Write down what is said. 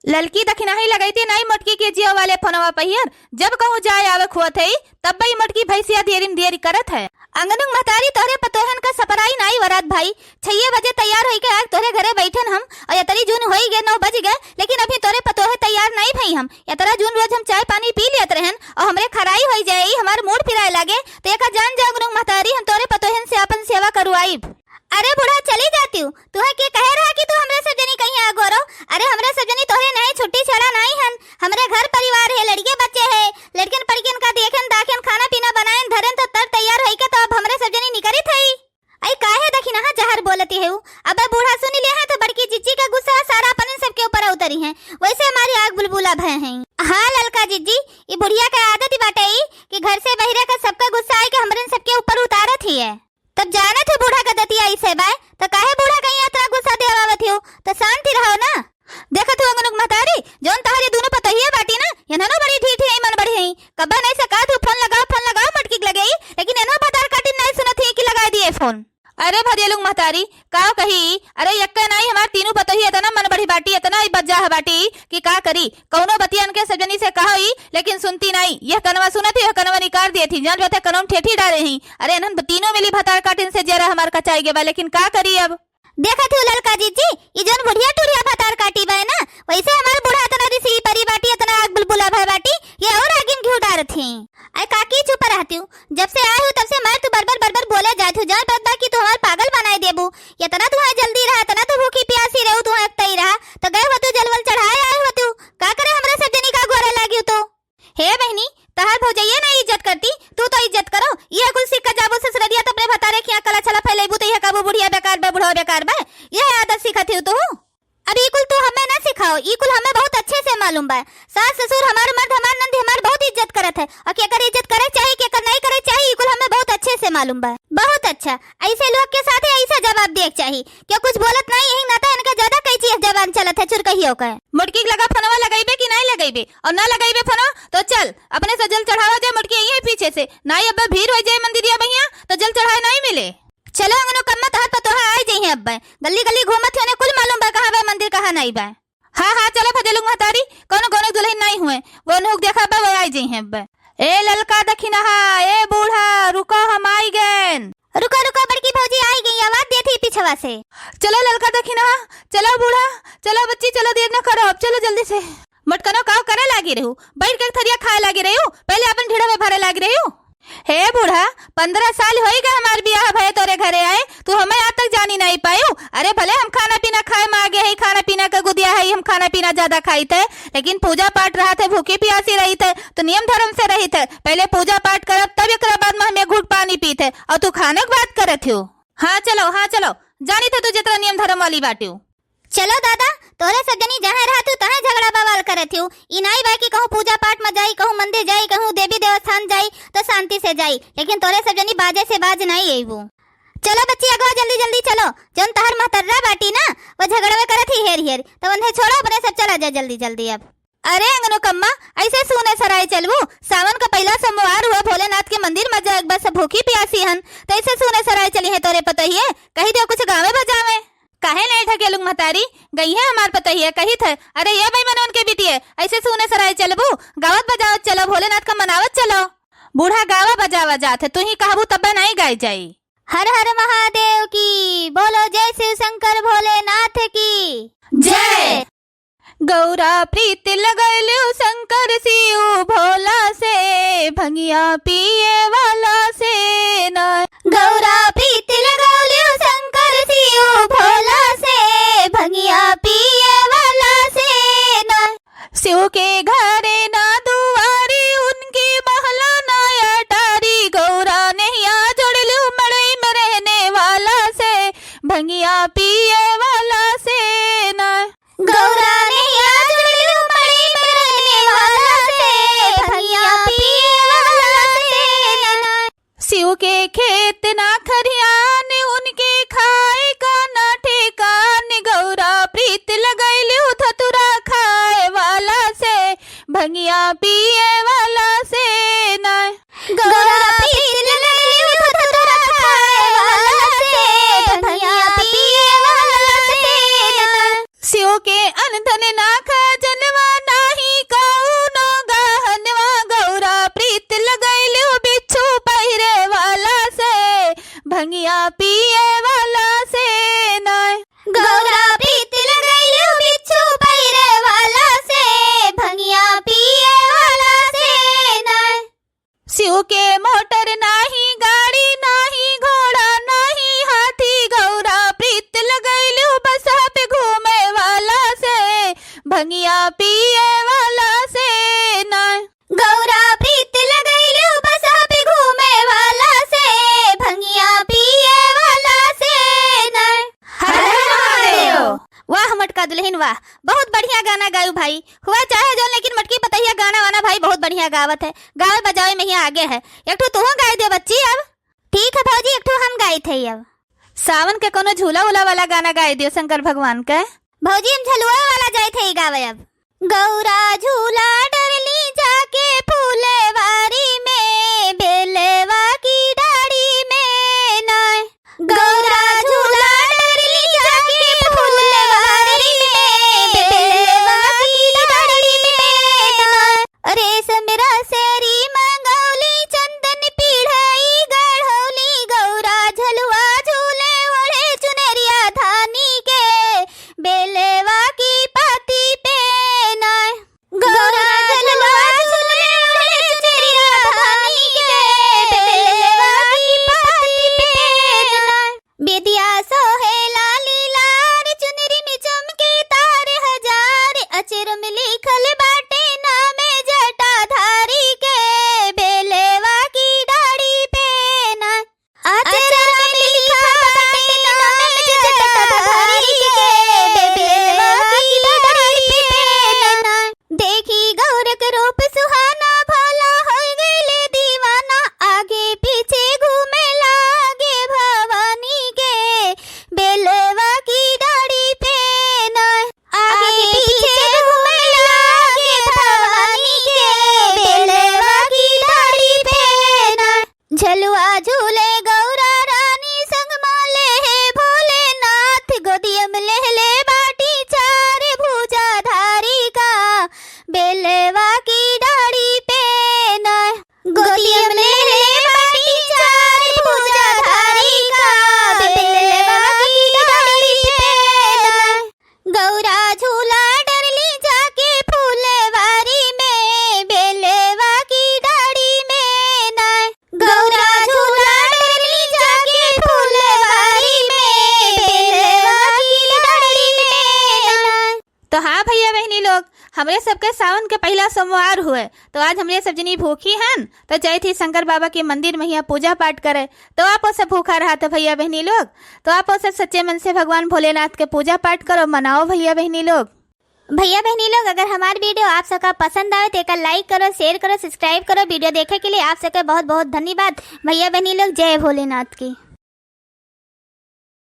ललकी दखिनाही लगाई थी नाई मोटकी के जियो वाले फोनवा पहियर जब कहूँ जाए आवे खुअत है तब भाई मोटकी भैंसिया देरी करत है। अंगनुक महतारी तोहरे पतोहन का सपराई नाई वरात भाई 6 बजे तैयार होई के आज तोहरे घरे बैठन हम और यतरी जून होई गए 9 बज गए लेकिन अभी तोरे पतोहे तैयार नहीं भई हम यतरा जून रोज हम चाय पानी पी लेत रहन और हमरे खराई होई जाई हमार मूड फिराए लागे तो एका जान जा अंगनुक महतारी हम तोरे पतोहन से अपन सेवा करवाई। अरे बूढ़ा चली जाती हूँ तुहे के कहे रहा कि तू हमरे सब जनी कहीं आगो रो। अरे हमरे सब जनी तोहे नहीं छुट्टी छड़ा नहीं हन हमरे घर परिवार है लड़के बच्चे है लड़कन पड़किन का देखन दाखन खाना पीना बनाएन धरन तो तर तैयार होई के तो अब हमरे सब जनी निकरी थई आई काहे दखिना हा जहर बोलती है। अब बूढ़ा सुन लिया है तो बड़की चिच्ची का गुस्सा सारा अपन सबके ऊपर उतरी है वैसे हमारी आग बुलबुला भय है। हाँ ललका जीजी ये बुढ़िया का आदत ही बाटे कि घर से बहिरे का सबका गुस्सा आई के हमरे सबके ऊपर उतारत ही है। तब जाने थे बूढ़ा का दतिया इसे बाय तो काहे बूढ़ा कहीं इतना गुस्सा देवावत हो तो शांति रहो ना। देखा तू अंगनुक महतारी जोन तहरी दोनों पतोहिया बाटी ना यनो बड़ी ठीक है मन बड़ी है कब्बा नहीं सका तू फोन लगाओ मटकी लगे लेकिन एनो बता काटी नहीं सुनत है कि लगा दिए फोन। अरे भदेलुंग महतारी का कही अरे यक्का नहीं हमार तीनों पतोहिया इतना मन बड़ी बाटी इतना ही बज्जा है बाटी कि का करी कौनो बतियन के सजनी से कही लेकिन सुनती नहीं यह कनवा सुनती है कनवा निकाल दिए थी जान जोते कनौन ठेठी डाले ही अरे नन तीनों मिली भतार काटिन से जरा हमार कचाई के बा लेकिन का करी अब। देखा थी ललका जीजी ये जोन बुढ़िया टुढ़िया भतार काटी बा ना वैसे हमार बूढ़ा इतना रिसी परी बाटी इतना आग बुलबुला भय बाटी ये और आगे घिउ डार थी। आई काकी चुप रहती हूँ जब से आई हूँ तब से मैं तू बरबर बोले जाती हूँ जान बात की तू हमार पागल बनाए देबू इतना तू जल्दी रहा तना तू भूखी प्यासी रहू तू एकता ही रहा तो गए हो तू जलवल चढ़ाए आए हो तू का करे हमरा सब जनी का घोड़ा लागी तो हे बहनी तहार भौजैया ना इज्जत करती तू तो इज्जत करो ये कुल सिक्का जाबू ससुरदिया तो अपने भतारे खिया कला चला फैलेबू तो ये काबू बुढ़िया बेकार बे बुढ़ा बेकार बे ये आदत सिखाती तू। अब ई कुल तू हमें ना सिखाओ ई कुल हमें बहुत अच्छे से मालूम बा सास ससुर हमार मर्द हमार नंद हमार बहुत इज्जत करत है और क्या कर इज्जत करे चाहिए क्या कर नहीं करे चाहिए ई कुल हमें बहुत अच्छे से मालूम बा बहुत अच्छा ऐसे लोग के साथ ऐसा जवाब दे चाहिए क्या कुछ बोलत नहीं यही नाता इनका ज्यादा कई चीज जबान चलत है चुरकहियो का मुटकी लगा फनवा लगाइबे कि नहीं लगाइबे और ना लगाइबे फनो तो चल अपने से जल चढ़ावा जाए मुटकी यही पीछे से नहीं अब भीड़ हो जाए मंदिरिया भैया तो जल चढ़ाए नहीं मिले। चलो अंगनो कम्मा तहत पतोहा आ जाइए अब गली गली घूमत है कुल मालूम बा कहां बा मंदिर कहां नहीं बा। हाँ चलो भदेलुंग महतारी कोनो दुल्हन नहीं हुए वो नुक देखा बा वो आ जाइए अब। ए ललका दखिना ए बूढ़ा रुको हम आई गए रुको बड़की भौजी आई गई आवाज देती पीछवा से। चलो ललका दखिना चलो बूढ़ा चलो बच्ची चलो देर न करो अब चलो जल्दी से मटकनो काव करे लागी रहू बैठ कर थरिया खाए लागी रहू पहले अपन ढेड़ा में भरे लागी रहू। हे बूढ़ा 15 साल हो गए हमारे ब्याह भय तोरे घरे आए तू हमें आज तक जानी नहीं पायो। अरे भले हम खाना पीना खाए में आगे है खाना पीना का गुदिया है हम खाना पीना ज्यादा खाई थे लेकिन पूजा पाठ रहा थे भूखी प्यासी रही थे तो नियम धर्म से रही थे पहले पूजा पाठ करब तब एक बाद में हमें घूट पानी पीते और तू खाने की बात करत हो। हाँ चलो जानी थे तू जितना नियम धर्म वाली बाटी। चलो दादा तोरे सजनी जहाँ रहा तू तहाँ झगड़ा बवाल करत हूँ इनाई बाकी कहूँ पूजा पाठ में जाई कहूँ मंदिर जाई कहूँ देवी देवस्थान जाई तो शांति से जाई लेकिन तोरे सजनी बाजे से बाज नहीं आई वो। चलो बच्ची अगवा जल्दी चलो जौन तहर महतर्रा बाटी ना वो झगड़वे करत ही हेर तो उन्हें छोड़ो अपने सब चला जाए जल्दी अब। अरे अंगनो कम्मा ऐसे सुने सराय चलबू सावन का पहला सोमवार हुआ भोलेनाथ के मंदिर में जाए बस भूखी प्यासी हन तो ऐसे सुने सराय चली है तोरे पतोहिए कही दो कुछ गावे बजावे काहे नहीं ठकेलुंग महतारी गई है हमार पतोहिए कही थे अरे ये भाई मनोन के बिटिए ऐसे सुने सराय चलबू गावत बजावत चलो भोलेनाथ का मनावत चलो। बूढ़ा गावा बजावा जात है तू ही कहबू तब नहीं गाई जाई। हर हर महादेव की बोलो जय शिव शंकर भोलेनाथ की जय। गौरा प्रीत लगैलू शंकर शिव भोला से भंगिया पिए वाला से न गौरा प्रीत लगैलू शंकर शिव भोला से भंगिया पिए वाला से न शिव के घरे ना दुआरी उनकी महला ना अटारी गौरा नैया जोड़लू मड़ई में रहने वाला से भंगिया पिए वाला से न गौरा नैया जोड़लू मड़ई में रहने वाला से भंगिया पिए वाला से न शिव के खेत ना खरियान उनके खाए का ना ठेकान गौरा प्रीत लगैलू थतुरा खाए वाला से भंगिया पिए वाला से न गौरा प्रीत लगैलू थतुरा खाए वाला से भंगिया पिए वाला से न शिव के अनधन ना खजन के मोटर नाही गाड़ी नाही घोड़ा नाही हाथी गौरा प्रीत लगैलू बसा पे घूमे वाला से भंगिया पिए वाला से ना गौरा प्रीत लगैलू बसा पे घूमे वाला से भंगिया पिए वाला से ना। हर हर महादेव। वाह मटका दुल्हन वाह, बहुत बढ़िया गाना गायू भाई। हुआ चाहे जो, लेकिन मटकी पतैया गाना वाना भाई बहुत बढ़िया गावत है, गावे बजावे में ही आगे है। एक ठो तू गाय दे बच्ची अब। ठीक है भौजी, एक ठो हम गाई थे अब। सावन के कोनो झूला उला वाला गाना गाय दियो शंकर भगवान का। भौजी हम झलुआ वाला जाए थे गावे अब। गौरा झूला डरली जाके फूलेवारी में बेलेवा की डाड़ी में ना गौरा झूला डरली जाके फूलेवारी में बेलेवा की डाड़ी में ना रेशम रसेरी मंगौली चंदन पीढ़ई गढ़ौली गौरा झलुआ झूले ओढ़े चुनरिया धानी के बेलेवा की पाती पे ना गौरा झलुआ झूले ओढ़े चुनरिया धानी के बेलेवा की पाती पे ना बेदिया सोहे लाली लार चुनरी में चमके तार हजार अचर में लिखल बाटे नामे जटाधारी के बेलेवा की डाड़ी पे ना अचर में लिखा बाटे नामे जटाधारी के बेलेवा की डाड़ी पे ना देखी गौरक रूप सुहाना भोला हो गईले दीवाना आगे पीछे घूमे लागे भवानी के बेलेवा की डाड़ी पे ना आगे पीछे घूमे लागे भवानी के बेलेवा की डाड़ी पे ना झलुआ झूले गौरा रानी संग माले है भोलेनाथ गोदिया में ले बाटी चार भुजा धारी का बेलेवा की डाड़ी पे ना गोदिया में ले बाटी चार भुजा धारी का बेलेवा की डाड़ी पे ना गौरा झूला डरली जाके फूलेवारी में बेलेवा की डाड़ी में ना गौरा झूला डरली जाके फूलेवारी में बेलेवा की डाड़ी में ना। तो हाँ भैया बहनी लोग, हमरे सबके सावन के पहला सोमवार हुए तो आज हमरे सब जनी भूखी हैं तो जाई थी शंकर बाबा के मंदिर में यहाँ पूजा पाठ करे। तो आप सब भूखा रहा था भैया बहनी लोग, तो आप सब सच्चे मन से भगवान भोलेनाथ के पूजा पाठ करो, मनाओ भैया बहनी लोग। भैया बहनी लोग, अगर हमारी वीडियो आप सबका पसंद आए तो एक लाइक करो, शेयर करो, सब्सक्राइब करो। वीडियो देखे के लिए आप सबका बहुत बहुत धन्यवाद। भैया बहनी लोग, जय भोलेनाथ की।